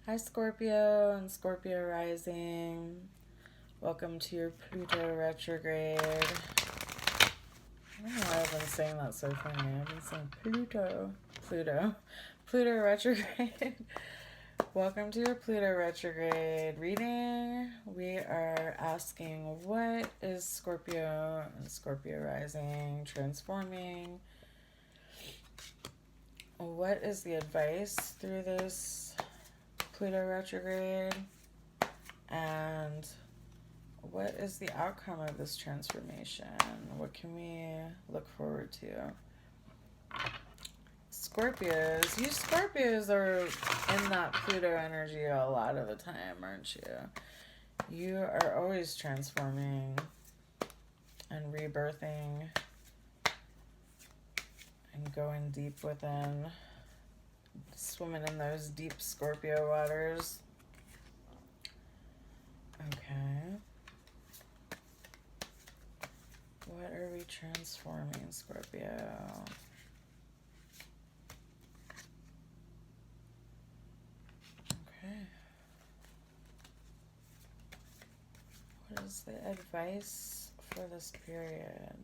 Hi Scorpio and Scorpio rising. Welcome to your Pluto Retrograde. I don't know why I've been saying that so funny. I've been saying Pluto Retrograde. Welcome to your Pluto Retrograde reading. We are asking, what is Scorpio and Scorpio rising transforming? What is the advice through this Pluto retrograde, and what is the outcome of this transformation? What can we look forward to? Scorpios, you Scorpios are in that Pluto energy a lot of the time, aren't you? You are always transforming and rebirthing and going deep within, swimming in those deep Scorpio waters. Okay. What are we transforming, Scorpio? Okay. What is the advice for this period?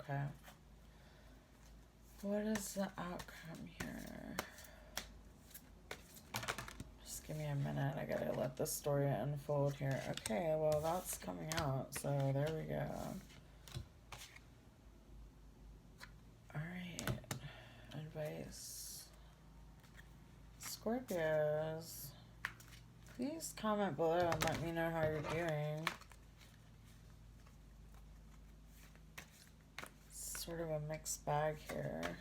Okay. What is the outcome here? Just give me a minute. I gotta let this story unfold here. Okay, well, that's coming out, so there we go. Alright. Advice. Scorpios, please comment below and let me know how you're doing. Sort of a mixed bag here.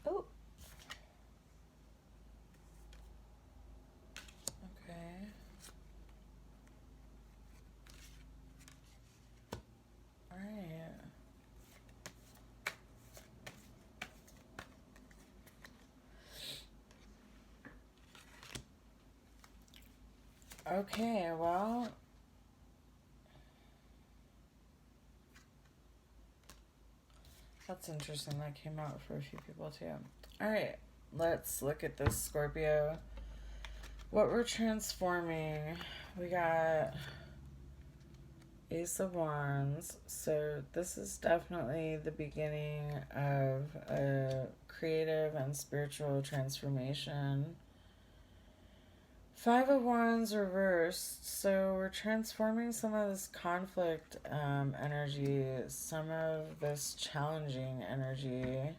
Oh. Okay. All right. Okay, well, that's interesting. That came out for a few people too. All right, let's look at this, Scorpio. What we're transforming, we got Ace of Wands. So this is definitely the beginning of a creative and spiritual transformation. Five of Wands reversed, so we're transforming some of this conflict energy, some of this challenging energy,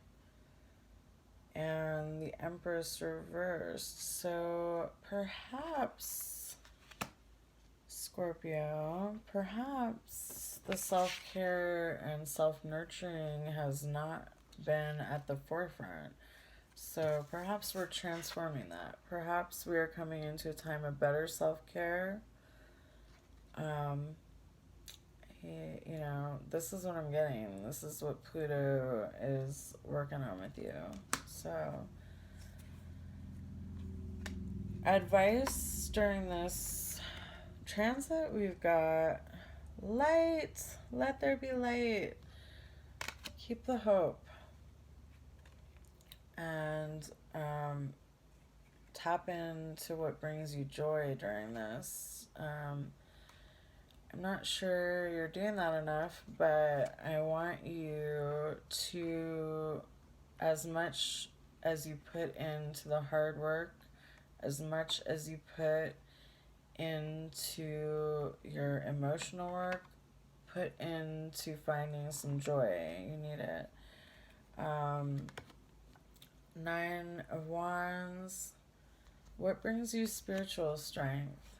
and the Empress reversed. So perhaps, Scorpio, perhaps the self-care and self-nurturing has not been at the forefront. So perhaps we're transforming that. Perhaps we are coming into a time of better self-care. You know, this is what I'm getting. This is what Pluto is working on with you. So, advice during this transit, we've got light. Let there be light. Keep the hope. And tap into what brings you joy during this. I'm not sure you're doing that enough, but I want you to, as much as you put into the hard work, as much as you put into your emotional work, put into finding some joy. You need it. Nine of Wands. What brings you spiritual strength?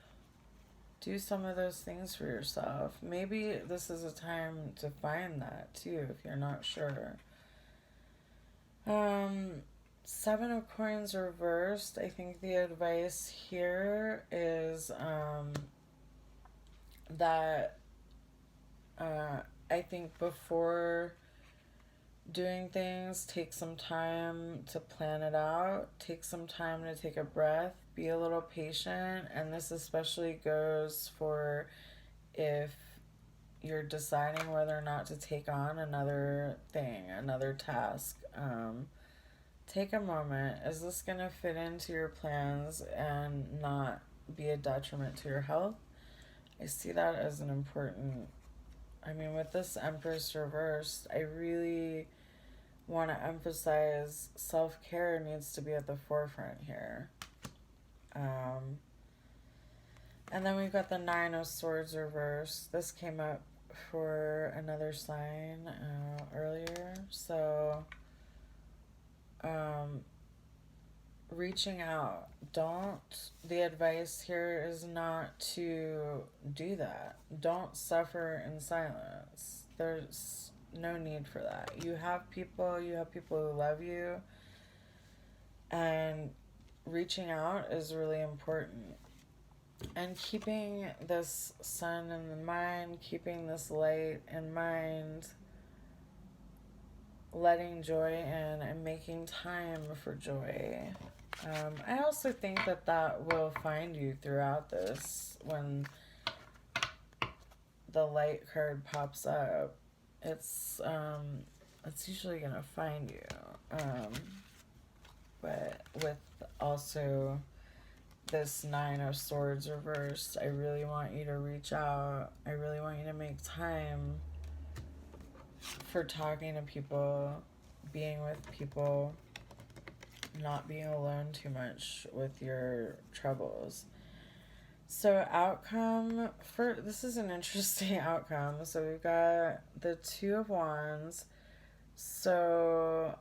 Do some of those things for yourself. Maybe this is a time to find that too, if you're not sure. Seven of Coins reversed. I think the advice here is that I think before doing things, take some time to plan it out, take some time to take a breath, be a little patient. And this especially goes for if you're deciding whether or not to take on another thing, another task. Take a moment. Is this going to fit into your plans and not be a detriment to your health? I see that as an important. I mean, with this Empress reversed, I really want to emphasize self-care needs to be at the forefront here. And then we've got the Nine of Swords reversed. This came up for another sign earlier. So, reaching out. The advice here is not to do that. Don't suffer in silence. There's no need for that. You have people who love you, and reaching out is really important. And keeping this sun in the mind, keeping this light in mind, letting joy in and making time for joy. I also think that will find you throughout this when the light card pops up. It's usually gonna find you. But with also this Nine of Swords reversed, I really want you to reach out. I really want you to make time for talking to people, being with people, not being alone too much with your troubles. So outcome for this is an interesting outcome. So we've got the Two of Wands. So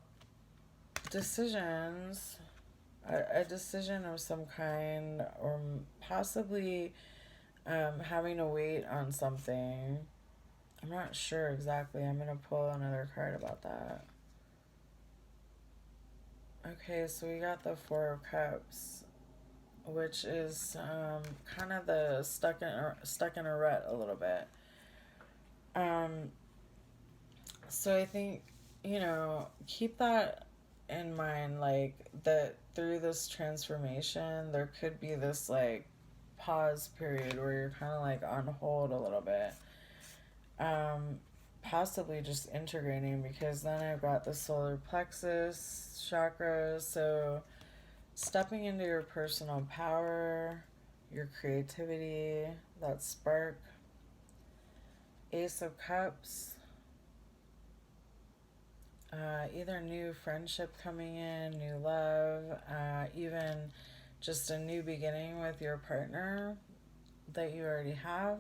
decisions, a decision of some kind, or possibly having to wait on something. I'm not sure exactly. I'm going to pull another card about that. Okay, so we got the Four of Cups, which is kind of the stuck in a rut a little bit. So I think, keep that in mind, like, that through this transformation, there could be this, like, pause period where you're kind of, like, on hold a little bit. Possibly just integrating, because then I've got the solar plexus chakra, so stepping into your personal power, your creativity, that spark. Ace of Cups, either new friendship coming in, new love, even just a new beginning with your partner that you already have.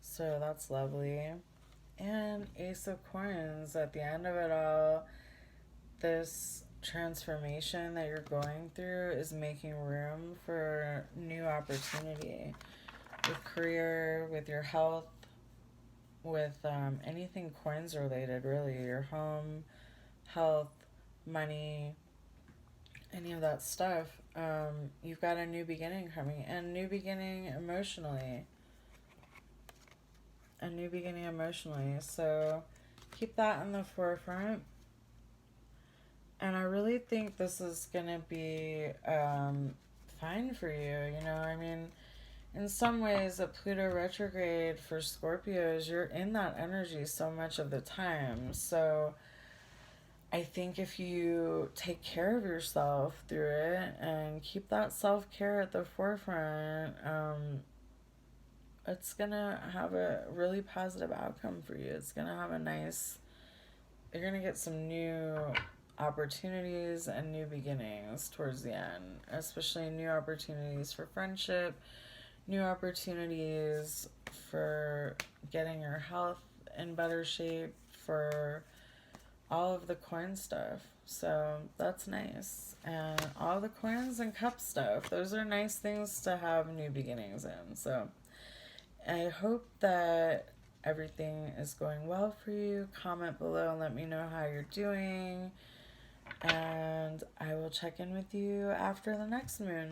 So that's lovely. And Ace of Coins at the end of it all. This transformation that you're going through is making room for new opportunity with career, with your health, with anything coins related, really. Your home, health, money, any of that stuff. You've got a new beginning coming, and new beginning emotionally. A new beginning emotionally. So keep that in the forefront. And I really think this is going to be fine for you. I mean, in some ways, a Pluto retrograde for Scorpios, you're in that energy so much of the time. So I think if you take care of yourself through it and keep that self-care at the forefront, it's going to have a really positive outcome for you. It's going to have you're going to get some new opportunities and new beginnings towards the end, especially new opportunities for friendship, new opportunities for getting your health in better shape, for all of the coin stuff. So that's nice. And all the coins and cup stuff, those are nice things to have new beginnings in. So I hope that everything is going well for you. Comment below and let me know how you're doing. And I will check in with you after the next moon.